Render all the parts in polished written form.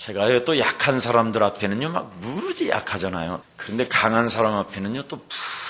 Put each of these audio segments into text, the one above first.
제가요, 또 약한 사람들 앞에는요, 막 무지 약하잖아요. 그런데 강한 사람 앞에는요, 또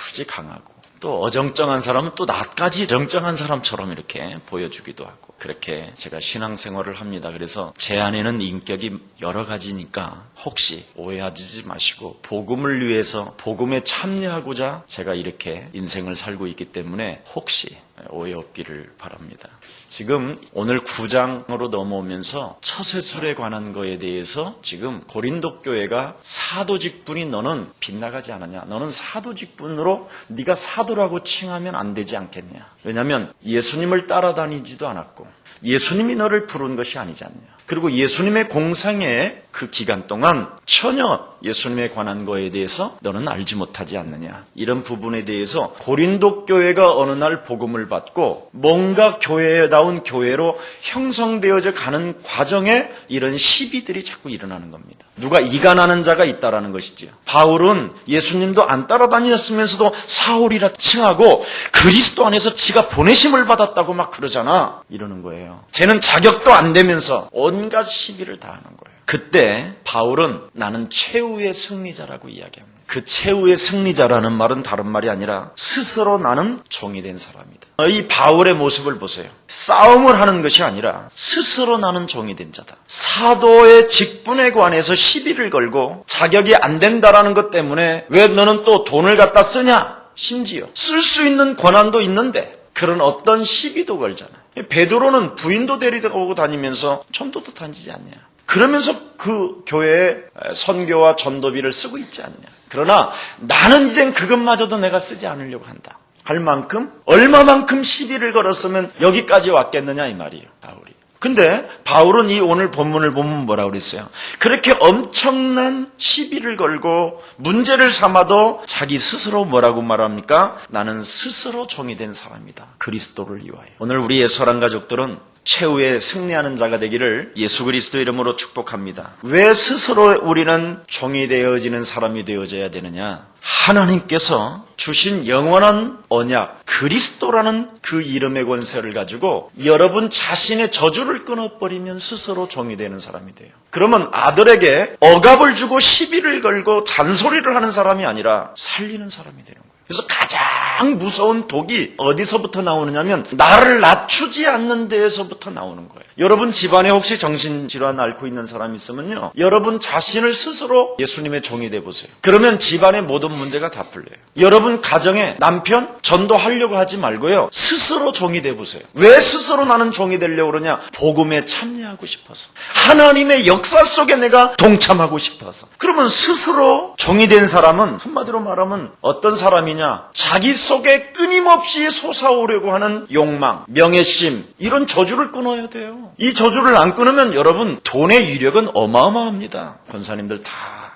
무지 강하고, 또 어정쩡한 사람은 또 나까지 정쩡한 사람처럼 이렇게 보여주기도 하고, 그렇게 제가 신앙생활을 합니다. 그래서 제 안에는 인격이 여러 가지니까 혹시 오해하지 마시고, 복음을 위해서 복음에 참여하고자 제가 이렇게 인생을 살고 있기 때문에 혹시 오해 없기를 바랍니다. 지금 오늘 9장으로 넘어오면서 처세술에 관한 거에 대해서 지금 고린도 교회가 사도 직분이 너는 빗나가지 않았냐, 너는 사도 직분으로 네가 사도라고 칭하면 안 되지 않겠냐. 왜냐하면 예수님을 따라다니지도 않았고 예수님이 너를 부른 것이 아니지 않냐. 그리고 예수님의 공생의 그 기간 동안 전혀 예수님에 관한 거에 대해서 너는 알지 못하지 않느냐. 이런 부분에 대해서 고린도 교회가 어느 날 복음을 받고 뭔가 교회다운 교회로 형성되어져 가는 과정에 이런 시비들이 자꾸 일어나는 겁니다. 누가 이간하는 자가 있다라는 것이지요. 바울은 예수님도 안 따라다녔으면서도 사울이라 칭하고 그리스도 안에서 지가 보내심을 받았다고 막 그러잖아. 이러는 거예요. 쟤는 자격도 안 되면서 온갖 시비를 다 하는 거예요. 그때 바울은 나는 최후의 승리자라고 이야기합니다. 그 최후의 승리자라는 말은 다른 말이 아니라 스스로 나는 종이 된 사람이다. 이 바울의 모습을 보세요. 싸움을 하는 것이 아니라 스스로 나는 종이 된 자다. 사도의 직분에 관해서 시비를 걸고 자격이 안 된다라는 것 때문에 왜 너는 또 돈을 갖다 쓰냐? 심지어 쓸 수 있는 권한도 있는데 그런 어떤 시비도 걸잖아요. 베드로는 부인도 데리고 다니면서 전도도 다니지 않냐. 그러면서 그 교회에 선교와 전도비를 쓰고 있지 않냐. 그러나 나는 이젠 그것마저도 내가 쓰지 않으려고 한다. 할 만큼 얼마만큼 시비를 걸었으면 여기까지 왔겠느냐 이 말이에요. 바울이. 근데 바울은 이 오늘 본문을 보면 뭐라고 그랬어요? 그렇게 엄청난 시비를 걸고 문제를 삼아도 자기 스스로 뭐라고 말합니까? 나는 스스로 종이 된 사람이다. 그리스도를 위하여. 오늘 우리 예수사랑 가족들은 최후에 승리하는 자가 되기를 예수 그리스도 이름으로 축복합니다. 왜 스스로 우리는 종이 되어지는 사람이 되어져야 되느냐? 하나님께서 주신 영원한 언약 그리스도라는 그 이름의 권세를 가지고 여러분 자신의 저주를 끊어버리면 스스로 종이 되는 사람이 돼요. 그러면 아들에게 억압을 주고 시비를 걸고 잔소리를 하는 사람이 아니라 살리는 사람이 되는 거예요. 그래서 가장 무서운 독이 어디서부터 나오느냐면 나를 낮추지 않는 데에서부터 나오는 거예요. 여러분 집안에 혹시 정신질환 앓고 있는 사람이 있으면요, 여러분 자신을 스스로 예수님의 종이 돼보세요. 그러면 집안의 모든 문제가 다 풀려요. 여러분 가정에 남편 전도하려고 하지 말고요, 스스로 종이 돼보세요. 왜 스스로 나는 종이 되려고 그러냐? 복음에 참여하고 싶어서, 하나님의 역사 속에 내가 동참하고 싶어서. 그러면 스스로 종이 된 사람은 한마디로 말하면 어떤 사람이냐? 자기 속에 끊임없이 솟아오려고 하는 욕망, 명예심, 이런 저주를 끊어야 돼요. 이 저주를 안 끊으면 여러분 돈의 위력은 어마어마합니다. 권사님들 다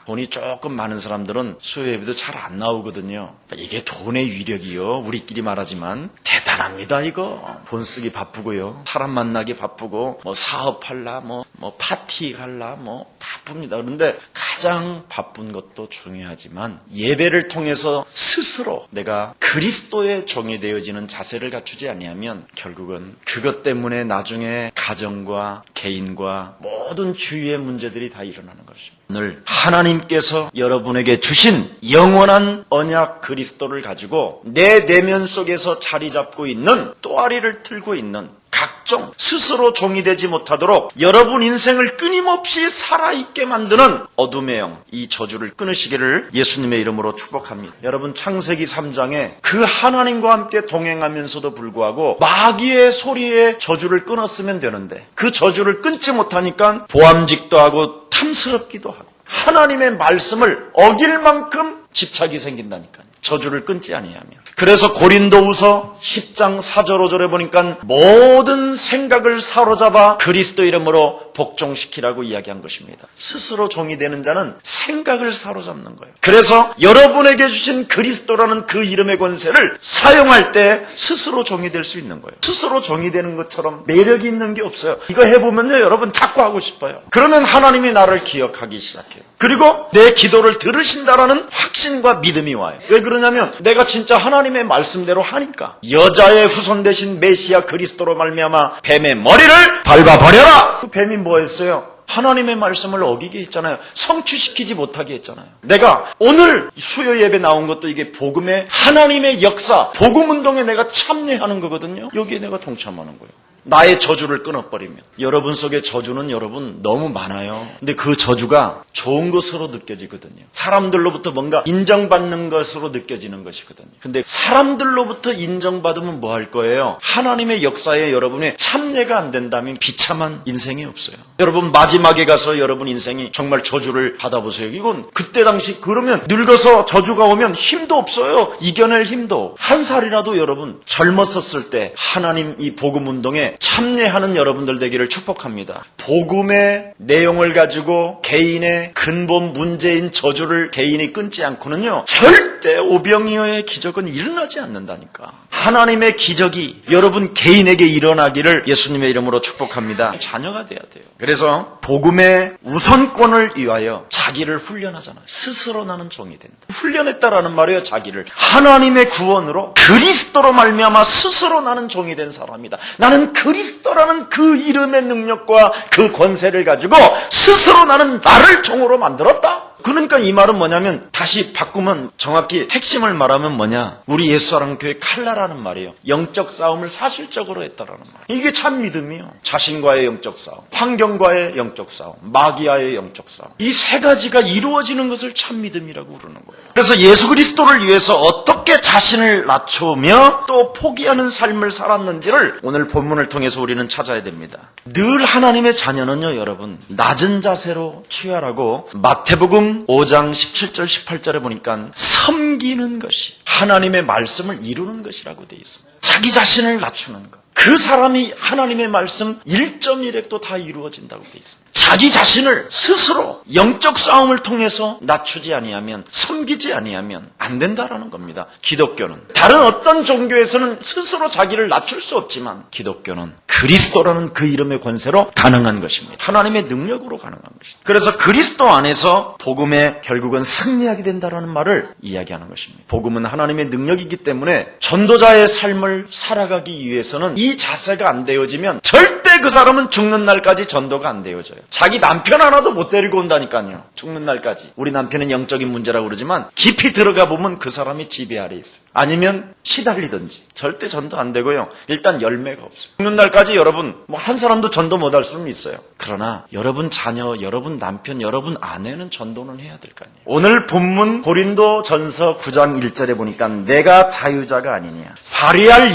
돈이 조금 많은 사람들은 수요예배도 잘 안 나오거든요. 이게 돈의 위력이요, 우리끼리 말하지만 대단합니다. 이거 돈 쓰기 바쁘고요, 사람 만나기 바쁘고, 뭐 사업할라, 뭐 파티 갈라, 뭐 바쁩니다. 그런데 가장 바쁜 것도 중요하지만 예배를 통해서 스스로 내가 그리스도의 종이 되어지는 자세를 갖추지 아니하면 결국은 그것 때문에 나중에 가정과 개인과 모든 주위의 문제들이 다 일어나는 것입니다. 오늘 하나님께서 여러분에게 주신 영원한 언약 그리스도를 가지고 내 내면 속에서 자리 잡고 있는 또아리를 틀고 있는 각종 스스로 종이 되지 못하도록 여러분 인생을 끊임없이 살아있게 만드는 어둠의 영, 이 저주를 끊으시기를 예수님의 이름으로 축복합니다. 여러분 창세기 3장에 그 하나님과 함께 동행하면서도 불구하고 마귀의 소리에 저주를 끊었으면 되는데 그 저주를 끊지 못하니까 보암직도 하고 탐스럽기도 하고 하나님의 말씀을 어길 만큼 집착이 생긴다니까요. 저주를 끊지 아니하면. 그래서 고린도후서 10장 4절 5절에 보니까 모든 생각을 사로잡아 그리스도 이름으로 복종시키라고 이야기한 것입니다. 스스로 종이 되는 자는 생각을 사로잡는 거예요. 그래서 여러분에게 주신 그리스도라는 그 이름의 권세를 사용할 때 스스로 종이 될 수 있는 거예요. 스스로 종이 되는 것처럼 매력이 있는 게 없어요. 이거 해보면요, 여러분 자꾸 하고 싶어요. 그러면 하나님이 나를 기억하기 시작해요. 그리고 내 기도를 들으신다라는 확신과 믿음이 와요. 왜 그러냐면 내가 진짜 하나님의 말씀대로 하니까. 여자의 후손 되신 메시아 그리스도로 말미암아 뱀의 머리를 밟아버려라. 그 뱀이 뭐 했어요? 하나님의 말씀을 어기게 했잖아요. 성취시키지 못하게 했잖아요. 내가 오늘 수요 예배 나온 것도 이게 복음의 하나님의 역사, 복음 운동에 내가 참여하는 거거든요. 여기에 내가 동참하는 거예요. 나의 저주를 끊어버리면. 여러분 속에 저주는 여러분 너무 많아요. 근데 그 저주가 좋은 것으로 느껴지거든요. 사람들로부터 뭔가 인정받는 것으로 느껴지는 것이거든요. 근데 사람들로부터 인정받으면 뭐 할 거예요? 하나님의 역사에 여러분의 참여가 안 된다면 비참한 인생이 없어요. 여러분 마지막에 가서 여러분 인생이 정말 저주를 받아보세요. 이건 그때 당시 그러면 늙어서 저주가 오면 힘도 없어요. 이겨낼 힘도. 한 살이라도 여러분 젊었었을 때 하나님 이 복음 운동에 참여하는 여러분들 되기를 축복합니다. 복음의 내용을 가지고 개인의 근본 문제인 저주를 개인이 끊지 않고는요, 절대 오병이어의 기적은 일어나지 않는다니까. 하나님의 기적이 여러분 개인에게 일어나기를 예수님의 이름으로 축복합니다. 자녀가 돼야 돼요. 그래서 복음의 우선권을 위하여 자기를 훈련하잖아요. 스스로 나는 종이 된다. 훈련했다라는 말이에요. 자기를 하나님의 구원으로 그리스도로 말미암아 스스로 나는 종이 된 사람이다. 나는 그리스도라는 그 이름의 능력과 그 권세를 가지고 스스로 나는 나를 종으로 만들었다. 그러니까 이 말은 뭐냐면 다시 바꾸면 정확히 핵심을 말하면 뭐냐, 우리 예수사랑 교회 칼라라는 말이에요. 영적 싸움을 사실적으로 했다라는 말. 이게 참 믿음이에요. 자신과의 영적 싸움, 환경과의 영적 싸움, 마귀와의 영적 싸움, 이 세 가지가 이루어지는 것을 참 믿음이라고 부르는 거예요. 그래서 예수 그리스도를 위해서 어떻게 자신을 낮추며 또 포기하는 삶을 살았는지를 오늘 본문을 통해서 우리는 찾아야 됩니다. 늘 하나님의 자녀는요, 여러분 낮은 자세로 취하라고 마태복음 5장 17절 18절에 보니까 섬기는 것이 하나님의 말씀을 이루는 것이라고 되어 있습니다. 자기 자신을 낮추는 것. 그 사람이 하나님의 말씀 1.1획도 다 이루어진다고 되어 있습니다. 자기 자신을 스스로 영적 싸움을 통해서 낮추지 아니하면, 섬기지 아니하면 안 된다라는 겁니다. 기독교는 다른 어떤 종교에서는 스스로 자기를 낮출 수 없지만 기독교는 그리스도라는 그 이름의 권세로 가능한 것입니다. 하나님의 능력으로 가능한 것입니다. 그래서 그리스도 안에서 복음에 결국은 승리하게 된다라는 말을 이야기하는 것입니다. 복음은 하나님의 능력이기 때문에 전도자의 삶을 살아가기 위해서는 이 자세가 안 되어지면 절대 그 사람은 죽는 날까지 전도가 안 되어져요. 자기 남편 하나도 못 데리고 온다니까요. 죽는 날까지. 우리 남편은 영적인 문제라고 그러지만 깊이 들어가 보면 그 사람이 지배 아래에 있어요. 아니면 시달리든지. 절대 전도 안 되고요. 일단 열매가 없어요. 죽는 날까지 여러분 한 사람도 전도 못할 수는 있어요. 그러나 여러분 자녀, 여러분 남편, 여러분 아내는 전도는 해야 될 거 아니에요. 오늘 본문 고린도전서 9장 1절에 보니까 내가 자유자가 아니냐. 발휘할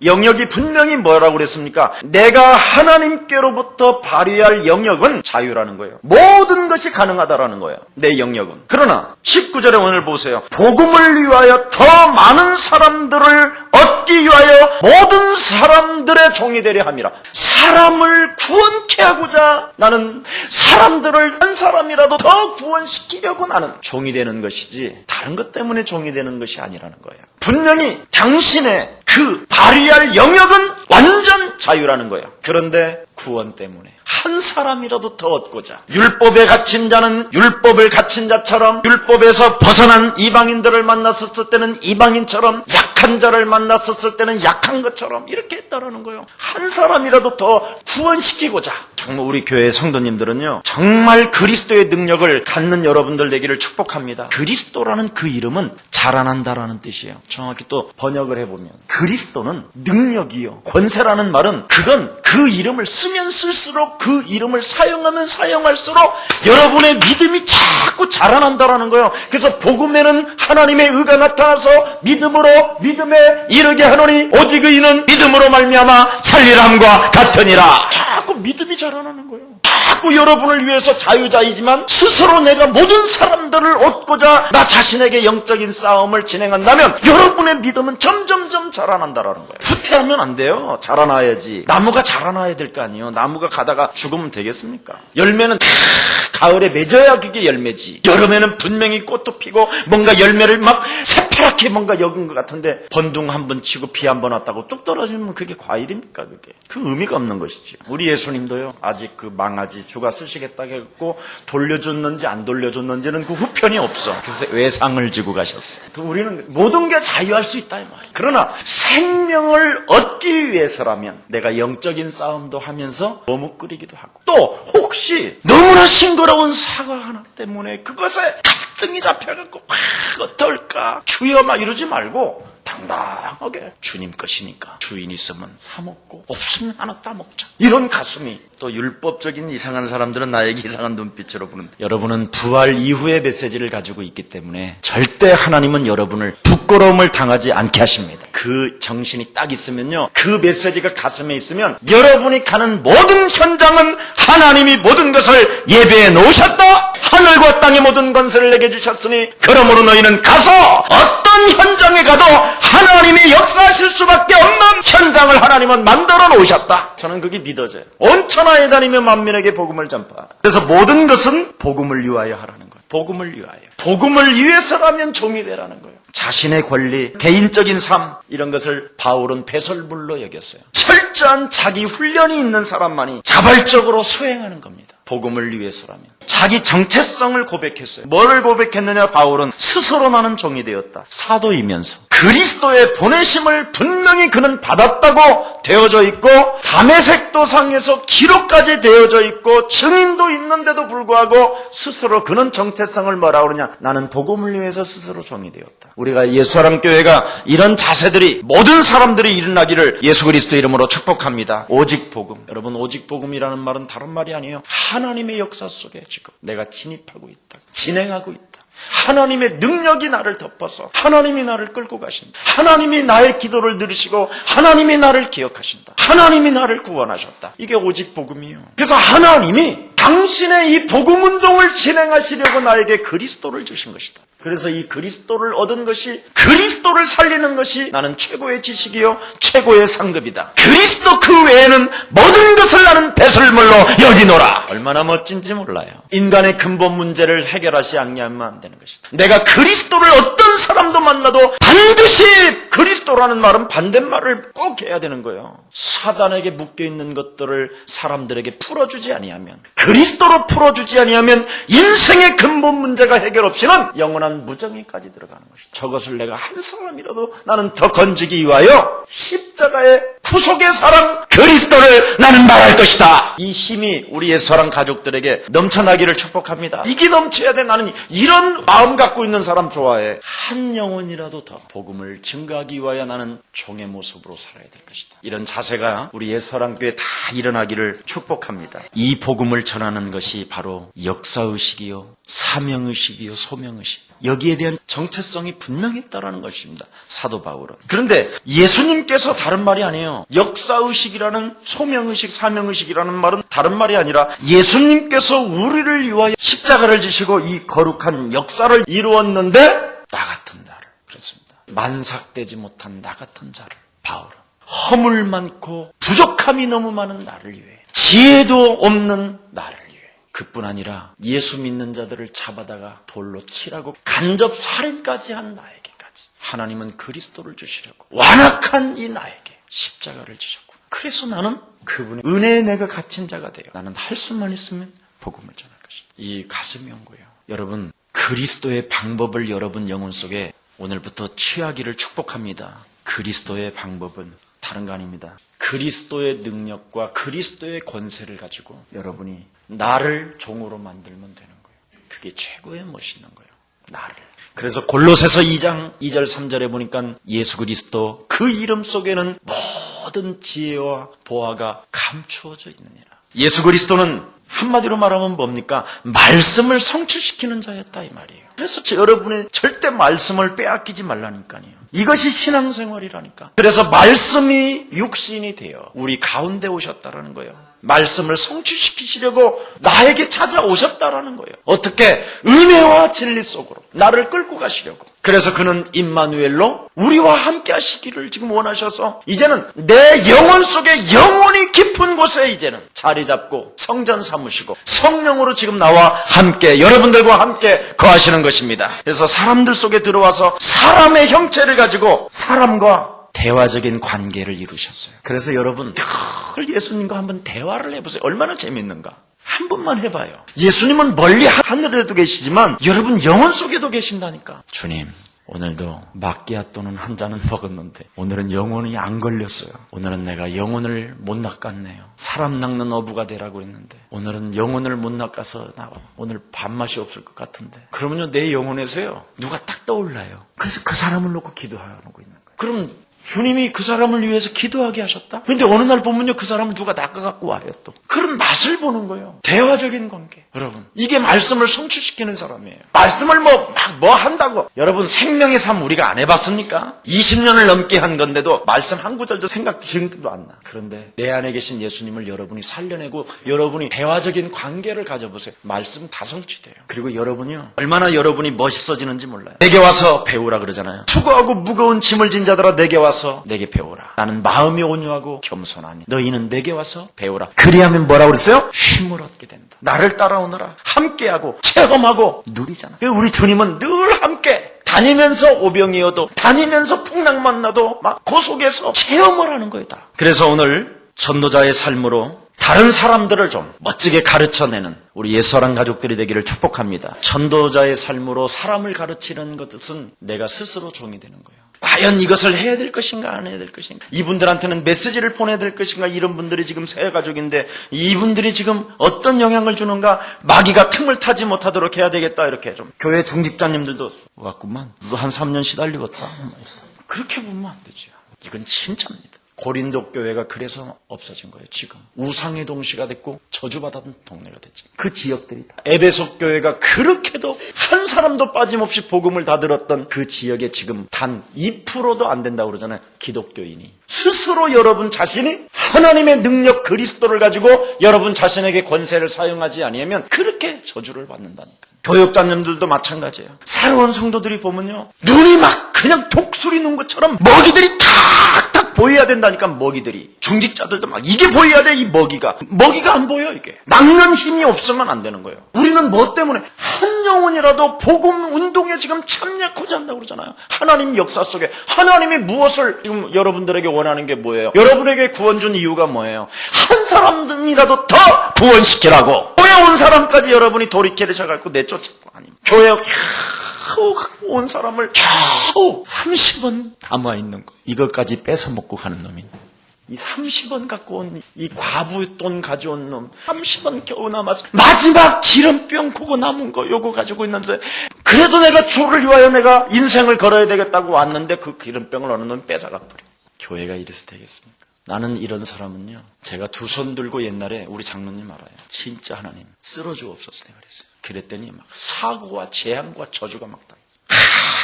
영역이 분명히 뭐라고 그랬습니까? 내가 하나님께로부터 발휘할 영역은 자유라는 거예요. 모든 것이 가능하다라는 거예요. 내 영역은. 그러나 19절에 오늘 보세요. 복음을 위하여 더 많은 사람들을 얻기 위하여 모든 사람들의 종이 되려 함이라. 사람을 구원케 하고자 나는 사람들을 한 사람이라도 더 구원시키려고 나는 종이 되는 것이지 다른 것 때문에 종이 되는 것이 아니라는 거예요. 분명히 당신의 그 발휘할 영역은 완전 자유라는 거예요. 그런데 구원 때문에 한 사람이라도 더 얻고자 율법에 갇힌 자는 율법을 갇힌 자처럼, 율법에서 벗어난 이방인들을 만났었을 때는 이방인처럼, 약한 자를 만났었을 때는 약한 것처럼 이렇게 했다라는 거예요. 한 사람이라도 더 구원시키고자. 정말 우리 교회 성도님들은요, 정말 그리스도의 능력을 갖는 여러분들 되기를 축복합니다. 그리스도라는 그 이름은 자라난다라는 뜻이에요. 정확히 또 번역을 해보면 그리스도는 능력이요, 권세라는 말은 그건 그 이름을 쓰면 쓸수록, 그 이름을 사용하면 사용할수록 여러분의 믿음이 자꾸 자라난다라는 거예요. 그래서 복음에는 하나님의 의가 나타나서 믿음에 이르게 하노니 오직 의인은 믿음으로 말미암아 살리람과 같으니라. 자꾸 믿음이 자라나는 거예요. 자꾸 여러분을 위해서 자유자이지만 스스로 내가 모든 사람들을 얻고자 나 자신에게 영적인 싸움을 진행한다면 여러분의 믿음은 점점점 자라난다라는 거예요. 후퇴하면 안 돼요. 자라나야지. 나무가 자라나야 될 거 아니에요. 나무가 가다가 죽으면 되겠습니까? 열매는 가을에 맺어야 그게 열매지. 여름에는 분명히 꽃도 피고 뭔가 열매를 막 새파랗게 뭔가 여긴 것 같은데 번둥 한 번 치고 비 한 번 왔다고 뚝 떨어지면 그게 과일입니까? 그게 그 의미가 없는 것이지. 우리 예수님도요, 아직 그 망아지 주가 쓰시겠다 했고 돌려줬는지 안 돌려줬는지는 그 후편이 없어. 그래서 외상을 지고 가셨어요. 우리는 모든 게 자유할 수 있다 이 말이에요. 그러나 생명을 얻기 위해서라면 내가 영적인 싸움도 하면서 머뭇거리기도 하고 또 혹시 너무나 싱거로운 사과 하나 때문에 그것에 갈등이 잡혀갖고 어떨까 주여 막 이러지 말고 당당하게 주님 것이니까 주인 있으면 사 먹고 없으면 하나 따먹자. 이런 가슴이 또 율법적인 이상한 사람들은 나에게 이상한 눈빛으로 보는데 여러분은 부활 이후의 메시지를 가지고 있기 때문에 절대 하나님은 여러분을 부끄러움을 당하지 않게 하십니다. 그 정신이 딱 있으면요. 그 메시지가 가슴에 있으면 여러분이 가는 모든 현장은 하나님이 모든 것을 예배해 놓으셨다. 하늘과 땅의 모든 권세를 내게 주셨으니 그러므로 너희는 가서 어떤 현장에 가도 하나님이 역사하실 수밖에 없는 현장을 하나님은 만들어 놓으셨다. 저는 그게 믿어져요. 온 천하에 다니며 만민에게 복음을 전파. 그래서 모든 것은 복음을 위하여 하라는 거예요. 복음을 위하여. 복음을 위해서라면 종이 되라는 거예요. 자신의 권리, 개인적인 삶 이런 것을 바울은 배설물로 여겼어요. 철저한 자기 훈련이 있는 사람만이 자발적으로 수행하는 겁니다. 복음을 위해서라면. 자기 정체성을 고백했어요. 뭐를 고백했느냐? 바울은 스스로 나는 종이 되었다. 사도이면서 그리스도의 보내심을 분명히 그는 받았다고 되어져 있고 다메섹도상에서 기록까지 되어져 있고 증인도 있는데도 불구하고 스스로 그는 정체성을 뭐라고 그러냐? 나는 복음을 위해서 스스로 종이 되었다. 우리가 예수사랑교회가 이런 자세들이 모든 사람들이 일어나기를 예수 그리스도 이름으로 축복합니다. 오직 복음. 여러분 오직 복음이라는 말은 다른 말이 아니에요. 하나님의 역사 속에 지금 내가 진입하고 있다. 진행하고 있다. 하나님의 능력이 나를 덮어서 하나님이 나를 끌고 가신다. 하나님이 나의 기도를 들으시고 하나님이 나를 기억하신다. 하나님이 나를 구원하셨다. 이게 오직 복음이에요. 그래서 하나님이 당신의 이 복음 운동을 진행하시려고 나에게 그리스도를 주신 것이다. 그래서 이 그리스도를 얻은 것이 그리스도를 살리는 것이 나는 최고의 지식이요 최고의 상급이다. 그리스도 그 외에는 모든 것을 나는 배설물로 여기노라. 얼마나 멋진지 몰라요. 인간의 근본 문제를 해결하지 않으면 안 되는 것이다. 내가 그리스도를 어떤 사람도 만나도 반드시 그리스도라는 말은 반대말을 꼭 해야 되는 거예요. 사단에게 묶여있는 것들을 사람들에게 풀어주지 아니하면 그리스도로 풀어주지 아니하면 인생의 근본 문제가 해결 없이는 영원한 무정의까지 들어가는 것이다. 저것을 내가 한 사람이라도 나는 더 건지기 위하여 십자가의 구속의 사랑 그리스도를 나는 말할 것이다. 이 힘이 우리의 사랑 가족들에게 넘쳐나기를 축복합니다. 이게 넘쳐야 돼. 나는 이런 마음 갖고 있는 사람 좋아해. 한 영혼이라도 더 복음을 증거하기 위하여 나는 종의 모습으로 살아야 될 것이다. 이런 자세가 우리 옛사랑교회에 다 일어나기를 축복합니다. 이 복음을 전하는 것이 바로 역사의식이요 사명의식이요 소명의식. 여기에 대한 정체성이 분명히 있다는 것입니다. 사도 바울은. 그런데 예수님께서 다른 말이 아니에요. 역사의식이라는 소명의식, 사명의식이라는 말은 다른 말이 아니라 예수님께서 우리를 위하여 십자가를 지시고 이 거룩한 역사를 이루었는데 나 같은 자를 그렇습니다. 만삭되지 못한 나 같은 자를 바울은 허물 많고 부족함이 너무 많은 나를 위해 지혜도 없는 나를 위해 그뿐 아니라 예수 믿는 자들을 잡아다가 돌로 치라고 간접 살인까지 한 나에게까지 하나님은 그리스도를 주시려고 완악한 이 나에게 십자가를 주셨고 그래서 나는 그분의 은혜에 내가 갇힌 자가 돼요. 나는 할 수만 있으면 복음을 전할 것이다. 이 가슴이 온 거예요. 여러분 그리스도의 방법을 여러분 영혼 속에 오늘부터 취하기를 축복합니다. 그리스도의 방법은 다른 거 아닙니다. 그리스도의 능력과 그리스도의 권세를 가지고 여러분이 나를 종으로 만들면 되는 거예요. 그게 최고의 멋있는 거예요. 나를. 그래서 골로새서 2장 2절 3절에 보니까 예수 그리스도 그 이름 속에는 모든 지혜와 보화가 감추어져 있느니라. 예수 그리스도는 한마디로 말하면 뭡니까? 말씀을 성취시키는 자였다 이 말이에요. 그래서 여러분의 절대 말씀을 빼앗기지 말라니까요. 이것이 신앙생활이라니까. 그래서 말씀이 육신이 되어 우리 가운데 오셨다라는 거예요. 말씀을 성취시키시려고 나에게 찾아오셨다라는 거예요. 어떻게? 은혜와 진리 속으로 나를 끌고 가시려고. 그래서 그는 임마누엘로 우리와 함께 하시기를 지금 원하셔서 이제는 내 영혼 속에 영혼이 깊은 곳에 이제는 자리 잡고 성전 삼으시고 성령으로 지금 나와 함께 여러분들과 함께 거하시는 것입니다. 그래서 사람들 속에 들어와서 사람의 형체를 가지고 사람과 대화적인 관계를 이루셨어요. 그래서 여러분 늘 예수님과 한번 대화를 해보세요. 얼마나 재밌는가. 한 번만 해봐요. 예수님은 멀리 하늘에도 계시지만 여러분 영혼 속에도 계신다니까. 주님, 오늘도 마끼아또는 한 잔은 먹었는데 오늘은 영혼이 안 걸렸어요. 오늘은 내가 영혼을 못 낚았네요. 사람 낚는 어부가 되라고 했는데 오늘은 영혼을 못 낚아서 나 오늘 밥맛이 없을 것 같은데, 그러면요 내 영혼에서요 누가 딱 떠올라요. 그래서 그 사람을 놓고 기도하고 있는 거예요. 그럼 주님이 그 사람을 위해서 기도하게 하셨다? 그런데 어느 날 보면요 그 사람을 누가 낚아갖고 와요. 또 그런 맛을 보는 거예요. 대화적인 관계. 여러분, 이게 말씀을 성취시키는 사람이에요. 말씀을 뭐 한다고. 여러분, 생명의 삶 우리가 안 해봤습니까? 20년을 넘게 한 건데도 말씀 한 구절도 생각 지금도 안 나. 그런데 내 안에 계신 예수님을 여러분이 살려내고 여러분이 대화적인 관계를 가져보세요. 말씀 다 성취돼요. 그리고 여러분이요 얼마나 여러분이 멋있어지는지 몰라요. 내게 와서 배우라 그러잖아요. 수고하고 무거운 짐을 진 자들아 내게 와서 내게 배우라. 나는 마음이 온유하고 겸손하니 너희는 내게 와서 배우라. 그리하면 뭐라고 그랬어요? 힘을 얻게 된다. 나를 따라오너라. 함께하고 체험하고 누리잖아. 우리 주님은 늘 함께 다니면서 오병이어도 다니면서 풍랑만 나도 막 그 속에서 체험을 하는 거예요. 다. 그래서 오늘 전도자의 삶으로 다른 사람들을 좀 멋지게 가르쳐내는 우리 옛사랑 가족들이 되기를 축복합니다. 전도자의 삶으로 사람을 가르치는 것은 내가 스스로 종이 되는 거예요. 과연 이것을 해야 될 것인가 안 해야 될 것인가, 이분들한테는 메시지를 보내야 될 것인가, 이런 분들이 지금 새 가족인데 이분들이 지금 어떤 영향을 주는가, 마귀가 틈을 타지 못하도록 해야 되겠다. 이렇게 좀 교회 중직자님들도 왔구만, 한 3년 시달리겠다. 그렇게 보면 안 되죠. 이건 진짜입니다. 고린도 교회가 그래서 없어진 거예요. 지금 우상의 동시가 됐고 저주받았던 동네가 됐죠. 그 지역들이 다. 에베소 교회가 그렇게도 한 사람도 빠짐없이 복음을 다 들었던 그 지역에 지금 단 2%도 안 된다고 그러잖아요. 기독교인이. 스스로 여러분 자신이 하나님의 능력 그리스도를 가지고 여러분 자신에게 권세를 사용하지 아니하면 그렇게 저주를 받는다니까요. 교역자님들도 마찬가지예요. 새로운 성도들이 보면요 눈이 막 그냥 독수리 눈 것처럼 먹이들이 탁탁 보여야 된다니까. 먹이들이, 중직자들도 막 이게 보여야 돼. 이 먹이가 안 보여. 이게 낚는 힘이 없으면 안 되는 거예요. 우리는 뭐 때문에 한 영혼이라도 복음 운동에 지금 참여하고자 한다고 그러잖아요. 하나님 역사 속에 하나님이 무엇을 지금 여러분들에게 원하는 게 뭐예요? 여러분에게 구원 준 이유가 뭐예요? 한 사람이라도 더 구원시키라고. 교회 온 사람까지 여러분이 돌이켜셔갖고 내쫓고 아니면 교회 온 사람을 겨우 30원 담아있는 거, 이것까지 뺏어먹고 가는 놈이, 이 30원 갖고 온 이 과부 돈 가져온 놈 30원 겨우 남아서 마지막 기름병 그거 남은 거 요거 가지고 있는데, 그래도 내가 주를 위하여 내가 인생을 걸어야 되겠다고 왔는데 그 기름병을 어느 놈이 뺏어가 버려. 교회가 이래서 되겠습니까? 나는 이런 사람은요 제가 두 손 들고 옛날에 우리 장로님 알아요. 진짜 하나님 쓸어주옵소서 내가 그랬어요. 그랬더니 막 사고와 재앙과 저주가 막 당했어요.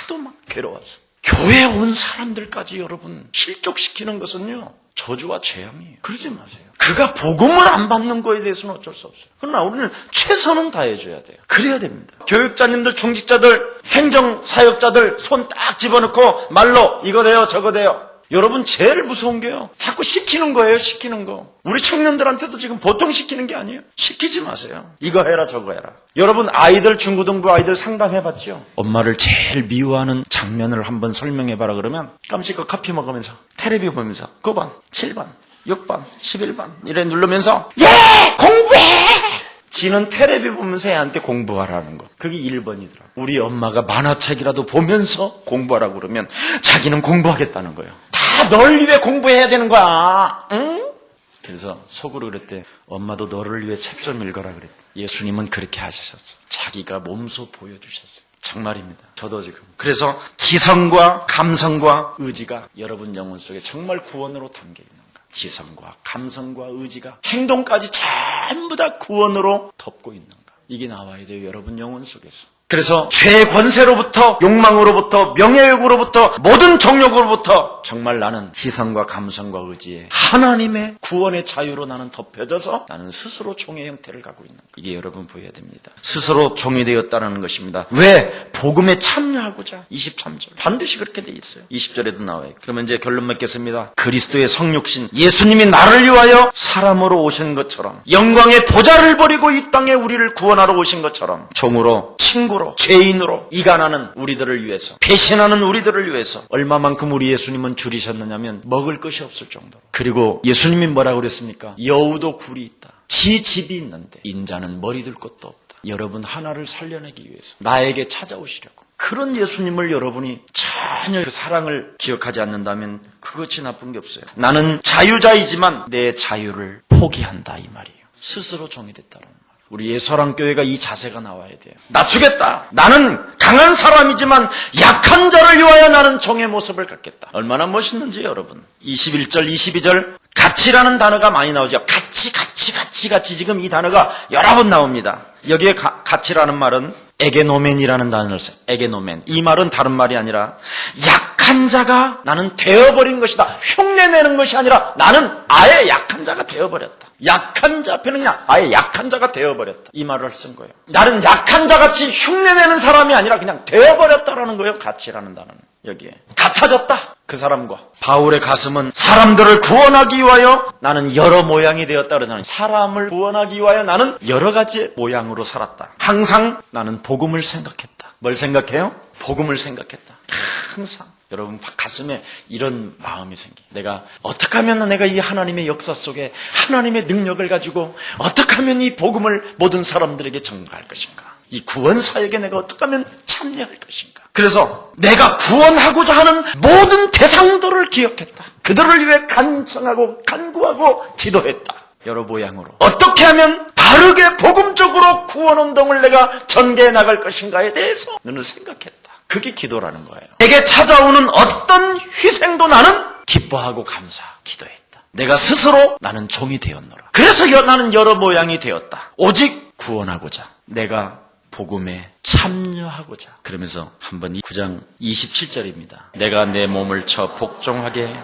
하도 막 괴로웠어. 교회에 온 사람들까지 여러분 실족시키는 것은요 저주와 재앙이에요. 그러지 마세요. 그가 복음을 안 받는 거에 대해서는 어쩔 수 없어요. 그러나 우리는 최선은 다해줘야 돼요. 그래야 됩니다. 교육자님들, 중직자들, 행정사역자들 손 딱 집어넣고 말로 이거 돼요 저거 돼요. 여러분 제일 무서운 게요 자꾸 시키는 거예요. 시키는 거. 우리 청년들한테도 지금 보통 시키는 게 아니에요. 시키지 마세요. 이거 해라 저거 해라. 여러분 아이들, 중고등부 아이들 상담해봤죠? 엄마를 제일 미워하는 장면을 한번 설명해봐라 그러면 깜찍한 커피 먹으면서 텔레비 보면서 9번, 7번, 6번, 11번 이래 누르면서 예! 공부해! 지는 텔레비 보면서 애한테 공부하라는 거. 그게 1번이더라. 우리 엄마가 만화책이라도 보면서 공부하라고 그러면 자기는 공부하겠다는 거예요. 다 널 위해 공부해야 되는 거야. 응? 그래서 속으로 그랬대. 엄마도 너를 위해 책 좀 읽어라 그랬대. 예수님은 그렇게 하셨어. 자기가 몸소 보여주셨어요. 정말입니다. 저도 지금. 그래서 지성과 감성과 의지가 여러분 영혼 속에 정말 구원으로 담겨 있는 거예요. 지성과 감성과 의지가 행동까지 전부 다 구원으로 덮고 있는 거. 이게 나와야 돼요. 여러분 영혼 속에서. 그래서 죄의 권세로부터, 욕망으로부터, 명예욕으로부터, 모든 정욕으로부터 정말 나는 지성과 감성과 의지에 하나님의 구원의 자유로 나는 덮여져서 나는 스스로 종의 형태를 갖고 있는 거예요. 이게 여러분 보여야 됩니다. 스스로 종이 되었다는 것입니다. 왜? 복음에 참여하고자. 23절 반드시 그렇게 돼 있어요. 20절에도 나와요. 그러면 이제 결론 맺겠습니다. 그리스도의 성육신 예수님이 나를 위하여 사람으로 오신 것처럼, 영광의 보좌를 버리고 이 땅에 우리를 구원하러 오신 것처럼 종으로, 친구로, 죄인으로 이간하는 우리들을 위해서, 배신하는 우리들을 위해서 얼마만큼 우리 예수님은 줄이셨느냐면 먹을 것이 없을 정도로. 그리고 예수님이 뭐라고 그랬습니까? 여우도 굴이 있다. 지 집이 있는데 인자는 머리 둘 것도 없다. 여러분 하나를 살려내기 위해서 나에게 찾아오시려고. 그런 예수님을 여러분이 전혀 그 사랑을 기억하지 않는다면 그것이 나쁜 게 없어요. 나는 자유자이지만 내 자유를 포기한다 이 말이에요. 스스로 종이 됐다는 말. 우리 예수사랑교회가 이 자세가 나와야 돼요. 낮추겠다. 나는 강한 사람이지만 약한 자를 위하여 나는 종의 모습을 갖겠다. 얼마나 멋있는지 여러분. 21절 22절 가치라는 단어가 많이 나오죠. 가치 지금 이 단어가 여러 번 나옵니다. 여기에 가치라는 말은 에게노멘이라는 단어를 써요. 에게노멘. 이 말은 다른 말이 아니라 약한 자가 나는 되어버린 것이다. 흉내내는 것이 아니라 나는 아예 약한 자가 되어버렸다. 약한 자 앞에는 그냥 아예 약한 자가 되어버렸다. 이 말을 쓴 거예요. 나는 약한 자같이 흉내내는 사람이 아니라 그냥 되어버렸다라는 거예요. 가치라는 단어는. 여기에 같아졌다. 그 사람과. 바울의 가슴은 사람들을 구원하기 위하여 나는 여러 모양이 되었다 그러잖아요. 사람을 구원하기 위하여 나는 여러 가지 모양으로 살았다. 항상 나는 복음을 생각했다. 뭘 생각해요? 복음을 생각했다. 항상. 여러분 가슴에 이런 마음이 생기. 내가 어떻게 하면 내가 이 하나님의 역사 속에 하나님의 능력을 가지고 어떻게 하면 이 복음을 모든 사람들에게 전가할 것인가. 이 구원 사역에 내가 어떻게 하면 참여할 것인가. 그래서 내가 구원하고자 하는 모든 대상들을 기억했다. 그들을 위해 간청하고 간구하고 기도했다. 여러 모양으로. 어떻게 하면 바르게 복음적으로 구원운동을 내가 전개해 나갈 것인가에 대해서 너는 생각했다. 그게 기도라는 거예요. 내게 찾아오는 어떤 희생도 나는 기뻐하고 감사 기도했다. 내가 스스로 나는 종이 되었노라. 그래서 나는 여러 모양이 되었다. 오직 구원하고자 내가 복음에 참여하고자. 그러면서 한번 9장 27절입니다. 내가 내 몸을 쳐 복종하게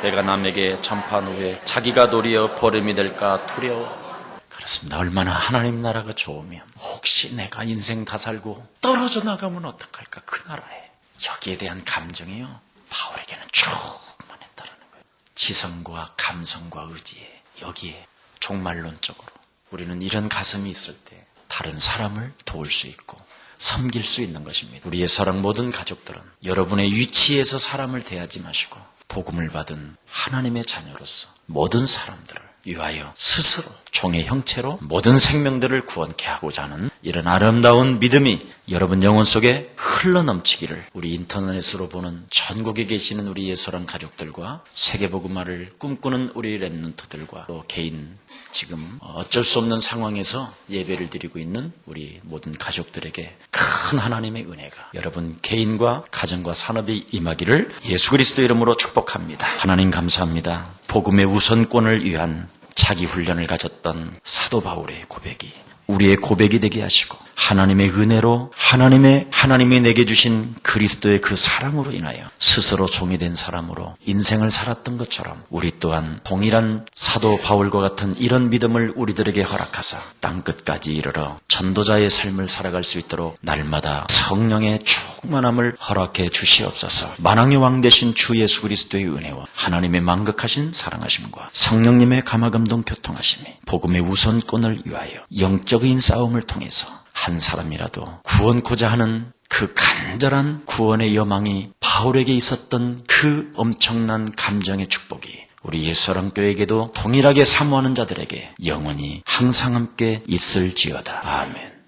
내가 남에게 전파한 후에 자기가 도리어 버림이 될까 두려워. 그렇습니다. 얼마나 하나님 나라가 좋으면 혹시 내가 인생 다 살고 떨어져 나가면 어떡할까. 그 나라에. 여기에 대한 감정이요. 바울에게는 충만했다는 거예요. 지성과 감성과 의지에 여기에 종말론적으로 우리는 이런 가슴이 있을 때 다른 사람을 도울 수 있고 섬길 수 있는 것입니다. 우리의 사랑 모든 가족들은 여러분의 위치에서 사람을 대하지 마시고 복음을 받은 하나님의 자녀로서 모든 사람들을 위하여 스스로 종의 형체로 모든 생명들을 구원케 하고자 하는 이런 아름다운 믿음이 여러분 영혼 속에 흘러넘치기를 우리 인터넷으로 보는 전국에 계시는 우리 예수랑 가족들과 세계복음화를 꿈꾸는 우리 렘넌트들과 또 개인 지금 어쩔 수 없는 상황에서 예배를 드리고 있는 우리 모든 가족들에게 큰 하나님의 은혜가 여러분 개인과 가정과 산업에 임하기를 예수 그리스도 이름으로 축복합니다. 하나님 감사합니다. 복음의 우선권을 위한 자기 훈련을 가졌던 사도 바울의 고백이 우리의 고백이 되게 하시고 하나님의 은혜로 하나님이 내게 주신 그리스도의 그 사랑으로 인하여 스스로 종이 된 사람으로 인생을 살았던 것처럼 우리 또한 동일한 사도 바울과 같은 이런 믿음을 우리들에게 허락하사 땅끝까지 이르러 전도자의 삶을 살아갈 수 있도록 날마다 성령의 충만함을 허락해 주시옵소서. 만왕의 왕 되신 주 예수 그리스도의 은혜와 하나님의 만극하신 사랑하심과 성령님의 감화감동 교통하심이 복음의 우선권을 위하여 영적인 싸움을 통해서 한 사람이라도 구원코자 하는 그 간절한 구원의 여망이 바울에게 있었던 그 엄청난 감정의 축복이 우리 예수사랑교회에게도 동일하게 사모하는 자들에게 영원히 항상 함께 있을지어다. 아멘.